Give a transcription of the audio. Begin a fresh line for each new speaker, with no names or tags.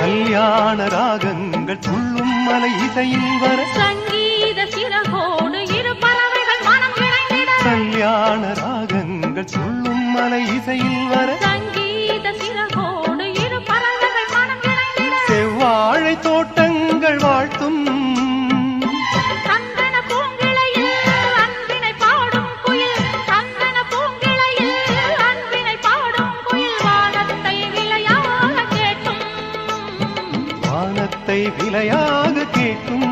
கல்யாண ராகங்கள் துள்ளும் மலை இசையில் வர
சங்கீத சிறகோடு இரு பறவைகள் மனம் இணைந்திட
கல்யாண ராகங்கள் துள்ளும் மலை இசையில் வர
சங்கீத சிறகோடு இரு பறவைகள் மனம் இணைந்திட
செவ்வாழை தோட்டங்கள் வாழ்த்தும்
சந்தன பூங்கிளையில் அன்பினை பாடும் குயில் சந்தன பூங்கிளையில் அன்பினை பாடும் குயில் வானத்தை விளையாக கேட்டும்
வானத்தை விலையாக கேட்கும்